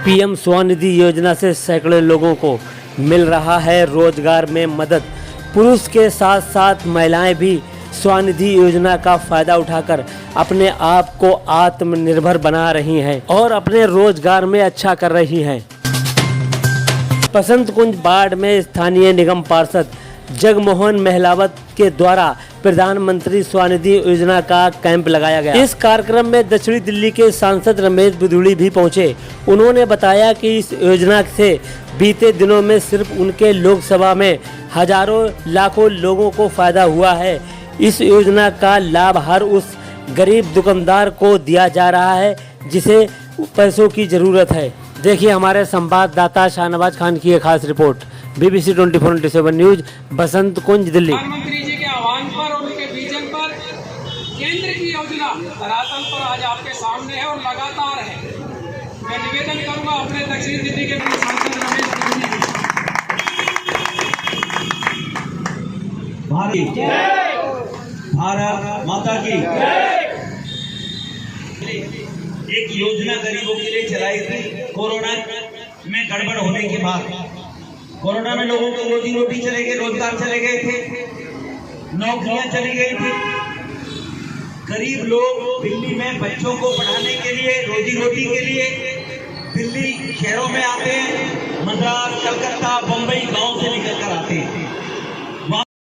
PM Svanidhi योजना से सैकड़ों लोगों को मिल रहा है रोजगार में मदद। पुरुष के साथ साथ महिलाएं भी स्वनिधि योजना का फायदा उठाकर अपने आप को आत्मनिर्भर बना रही हैं और अपने रोजगार में अच्छा कर रही हैं। बसंत कुंज बाढ़ में स्थानीय निगम पार्षद जगमोहन महलावत के द्वारा प्रधानमंत्री स्वनिधि योजना का कैंप लगाया गया। इस कार्यक्रम में दक्षिणी दिल्ली के सांसद रमेश बिधूड़ी भी पहुंचे। उन्होंने बताया कि इस योजना से बीते दिनों में सिर्फ उनके लोकसभा में हजारों लाखों लोगों को फायदा हुआ है। इस योजना का लाभ हर उस गरीब दुकानदार को दिया जा रहा है जिसे पैसों की जरूरत है। देखिए हमारे संवाददाता शाहनवाज खान की एक खास रिपोर्ट। BBC 24/7 न्यूज, बसंत कुंज, दिल्ली। प्रधानमंत्री जी के आह्वान पर और उनके विजन पर केंद्र की योजना धरातल पर आज आपके सामने है और लगातार है। मैं निवेदन करूंगा अपने दक्षिण दिल्ली के सांसद रमेश बिधूड़ी जी। भारत माता की एक योजना गरीबों के लिए चलाई थी। कोरोना में गड़बड़ होने के बाद कोरोना में लोगों को रोजी रोटी चले गए, रोजगार चले गए थे, नौकरियां चली गई थी। गरीब लोग दिल्ली में बच्चों को पढ़ाने के लिए, रोजी रोटी के लिए दिल्ली शहरों में आते हैं। मद्रास, कलकत्ता, बंबई गांव से निकल कर आते हैं।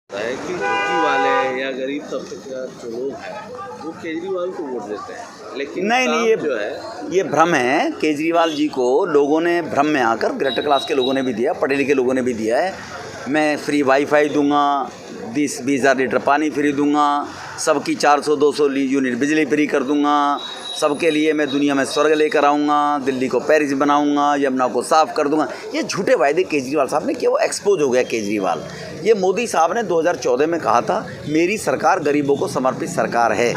है कि झुग्गी वाले या गरीब तबके का जो लोग हैं वो केजरीवाल को वोट देते हैं, लेकिन नहीं ये भ्रम है। केजरीवाल जी को लोगों ने भ्रम में आकर, ग्रेटर क्लास के लोगों ने भी दिया, पढ़े लिखे लोगों ने भी दिया है। मैं फ्री वाईफाई दूंगा, 20,000 लीटर पानी फ्री दूंगा, सबकी 400-200 यूनिट बिजली फ्री कर दूंगा, सबके लिए मैं दुनिया में स्वर्ग लेकर आऊँगा, दिल्ली को पेरिस बनाऊँगा, यमुना को साफ़ कर दूंगा। ये झूठे वायदे केजरीवाल साहब ने किए। वो एक्सपोज हो गया केजरीवाल। ये मोदी साहब ने 2014 में कहा था मेरी सरकार गरीबों को समर्पित सरकार है।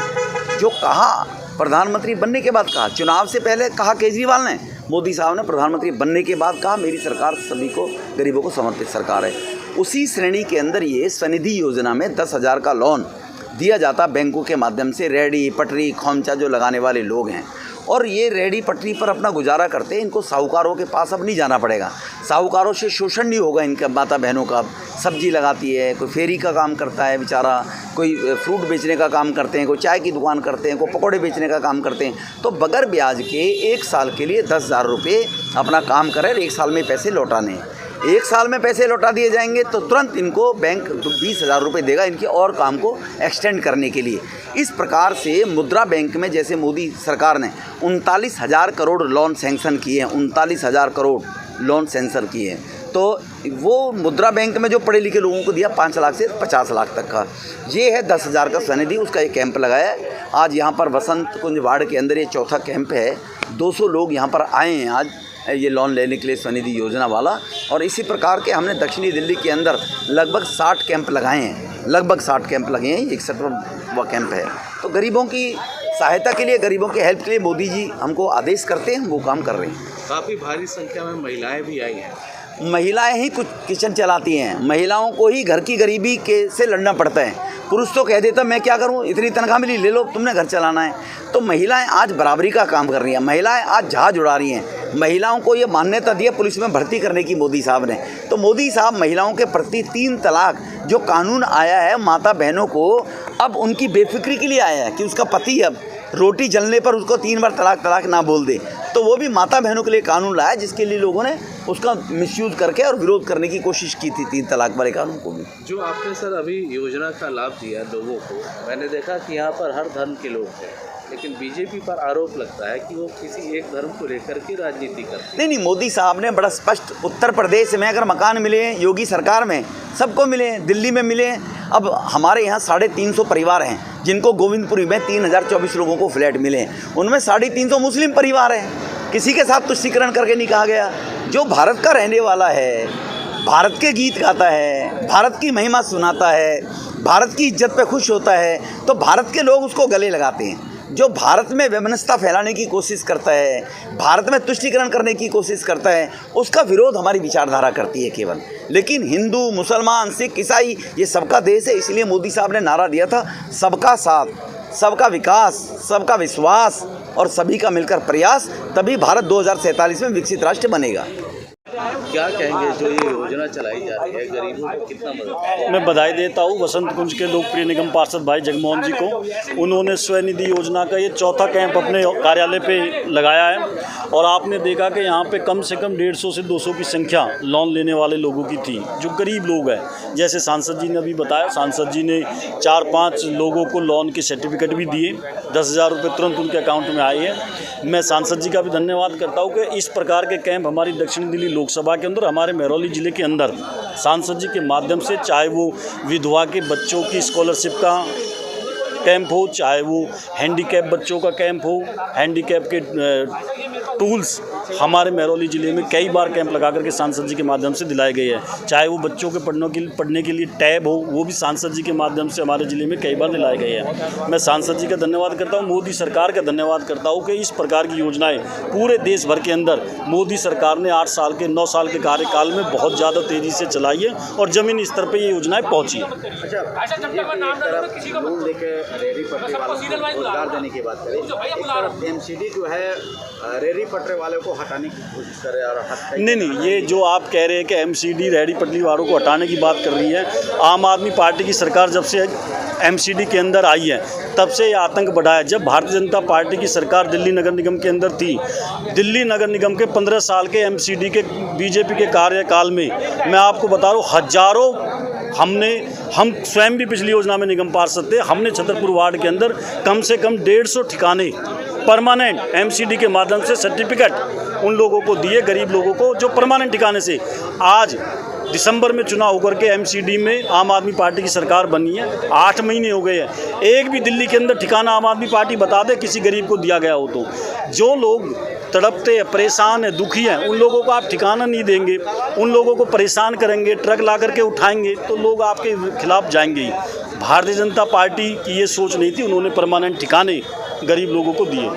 जो कहा प्रधानमंत्री बनने के बाद कहा, चुनाव से पहले कहा केजरीवाल ने, मोदी साहब ने प्रधानमंत्री बनने के बाद कहा मेरी सरकार सभी को गरीबों को समर्पित सरकार है। उसी श्रेणी के अंदर ये स्वनिधि योजना में 10,000 का लोन दिया जाता बैंकों के माध्यम से। रेहड़ी पटरी खोमचा जो लगाने वाले लोग हैं और ये रेहड़ी पटरी पर अपना गुजारा करते हैं, इनको साहूकारों के पास अब नहीं जाना पड़ेगा। साहूकारों से शोषण नहीं होगा इनका माता बहनों का। सब्जी लगाती है, कोई फेरी का काम करता है बेचारा, कोई फ्रूट बेचने का काम करते हैं, कोई चाय की दुकान करते हैं, कोई पकौड़े बेचने का काम करते हैं। तो बगैर ब्याज के 1 साल के लिए 10,000 रुपये अपना काम करें, 1 साल में पैसे लौटाने। 1 साल में पैसे लौटा दिए जाएंगे तो तुरंत इनको बैंक 20,000 रुपये देगा इनके और काम को एक्सटेंड करने के लिए। इस प्रकार से मुद्रा बैंक में जैसे मोदी सरकार ने 39,000 करोड़ लोन सैंक्शन किए हैं, 39,000 करोड़ लोन सैंक्शन किए हैं, तो वो मुद्रा बैंक में जो पढ़े लिखे लोगों को दिया 5 लाख से 50 लाख तक का। ये है 10,000 का स्वनिधि, उसका एक कैंप लगाया है। आज यहाँ पर बसंत कुंज वार्ड के अंदर ये चौथा कैंप है। 200 लोग यहाँ पर आए हैं आज ये लोन लेने के लिए स्वनिधि योजना वाला। और इसी प्रकार के हमने दक्षिणी दिल्ली के अंदर लगभग 60 कैंप लगाए हैं, लगभग 60 कैंप लगे हैं। 61वां कैंप है। तो गरीबों की सहायता के लिए, गरीबों के हेल्प के लिए मोदी जी हमको आदेश करते हैं, हम वो काम कर रहे हैं। काफ़ी भारी संख्या में महिलाएं भी आई हैं। महिलाएं ही कुछ किचन चलाती हैं। महिलाओं को ही घर की गरीबी के से लड़ना पड़ता है। पुरुष तो कह देता मैं क्या करूं, इतनी तनख्वाह मिली, ले लो, तुमने घर चलाना है। तो महिलाएं आज बराबरी का काम कर रही हैं। महिलाएं आज जहाज उड़ा रही हैं। महिलाओं को ये मान्यता दी है पुलिस में भर्ती करने की मोदी साहब ने। तो मोदी साहब महिलाओं के प्रति 3 तलाक जो कानून आया है, माता बहनों को अब उनकी बेफिक्री के लिए आया है कि उसका पति अब रोटी जलने पर उसको 3 बार तलाक ना बोल दे। तो वो भी माता बहनों के लिए कानून लाया, जिसके लिए लोगों ने उसका मिसयूज़ करके और विरोध करने की कोशिश की थी 3 तलाक वाले कानून को भी। जो आपने सर अभी योजना का लाभ दिया लोगों को, मैंने देखा कि यहाँ पर हर धर्म के लोग हैं, लेकिन बीजेपी पर आरोप लगता है कि वो किसी एक धर्म को लेकर के राजनीति करती है। नहीं, मोदी साहब ने बड़ा स्पष्ट, उत्तर प्रदेश में अगर मकान मिले, योगी सरकार में सबको मिले, दिल्ली में मिले। अब हमारे यहाँ 350 परिवार हैं जिनको गोविंदपुरी में 3,024 लोगों को फ्लैट मिले। उनमें 350 मुस्लिम परिवार हैं। किसी के साथ तुष्टीकरण करके नहीं कहा गया। जो भारत का रहने वाला है, भारत के गीत गाता है, भारत की महिमा सुनाता है, भारत की इज्जत पे खुश होता है, तो भारत के लोग उसको गले लगाते हैं। जो भारत में वैमनस्यता फैलाने की कोशिश करता है, भारत में तुष्टीकरण करने की कोशिश करता है, उसका विरोध हमारी विचारधारा करती है केवल। लेकिन हिंदू, मुसलमान, सिख, ईसाई ये सबका देश है। इसलिए मोदी साहब ने नारा दिया था सबका साथ, सबका विकास, सबका विश्वास, और सभी का मिलकर प्रयास, तभी भारत 2047 में विकसित राष्ट्र बनेगा। क्या कहेंगे जो ये योजना चलाई जा रही है, गरीबों को कितना मदद? मैं बधाई देता हूँ वसंत कुंज के लोकप्रिय निगम पार्षद भाई जगमोहन जी को। उन्होंने स्वनिधि योजना का ये चौथा कैंप अपने कार्यालय पे लगाया है और आपने देखा कि यहाँ पे कम से कम 150 से 200 की संख्या लोन लेने वाले लोगों की थी, जो गरीब लोग हैं। जैसे सांसद जी ने अभी बताया, सांसद जी ने 4-5 लोगों को लोन के सर्टिफिकेट भी दिए, 10,000 रुपये तुरंत उनके अकाउंट में आए हैं। मैं सांसद जी का भी धन्यवाद करता हूँ कि इस प्रकार के कैंप हमारी दक्षिण दिल्ली लोकसभा के अंदर, हमारे महरौली ज़िले के अंदर सांसद जी के माध्यम से, चाहे वो विधवा के बच्चों की स्कॉलरशिप का कैंप हो, चाहे वो हैंडीकैप बच्चों का कैंप हो, हैंडीकैप के टूल्स हमारे महरौली ज़िले में कई बार कैंप लगा करके सांसद जी के माध्यम से दिलाए गए हैं। चाहे वो बच्चों के पढ़ने के लिए टैब हो, वो भी सांसद जी के माध्यम से हमारे ज़िले में कई बार दिलाए गए हैं। मैं सांसद जी का धन्यवाद करता हूँ, मोदी सरकार का धन्यवाद करता हूँ कि इस प्रकार की योजनाएं पूरे देश भर के अंदर मोदी सरकार ने 9 साल के कार्यकाल में बहुत ज़्यादा तेज़ी से चलाई है और ज़मीनी स्तर पर ये योजनाएँ पहुँची है। रेहड़ी पटरी वालों को रोजगार देने की बात करें, एक तरफ एमसीडी जो है रेहड़ी पटरी वालों को हटाने की कोशिश करे और नहीं, ये जो आप कह रहे हैं कि एमसीडी रेहड़ी पटरी वालों को हटाने की बात कर रही है, आम आदमी पार्टी की सरकार जब से एमसीडी के अंदर आई है तब से ये आतंक बढ़ा है। जब भारतीय जनता पार्टी की सरकार दिल्ली नगर निगम के अंदर थी, दिल्ली नगर निगम के 15 साल के एमसीडी के बीजेपी के कार्यकाल में मैं आपको बता रहा हूँ, हजारों हम स्वयं भी पिछली योजना में निगम पार्षद थे, हमने छतरपुर वार्ड के अंदर कम से कम 150 ठिकाने परमानेंट एमसीडी के माध्यम से सर्टिफिकेट उन लोगों को दिए, गरीब लोगों को, जो परमानेंट ठिकाने से। आज दिसंबर में चुनाव होकर के एमसीडी में आम आदमी पार्टी की सरकार बनी है, 8 महीने हो गए हैं, एक भी दिल्ली के अंदर ठिकाना आम आदमी पार्टी बता दे किसी गरीब को दिया गया हो तो। जो लोग तड़पते हैं, परेशान हैं, दुखी हैं, उन लोगों को आप ठिकाना नहीं देंगे, उन लोगों को परेशान करेंगे, ट्रक ला करके उठाएंगे तो लोग आपके खिलाफ जाएंगे ही। भारतीय जनता पार्टी की ये सोच नहीं थी, उन्होंने परमानेंट ठिकाने गरीब लोगों को दिए।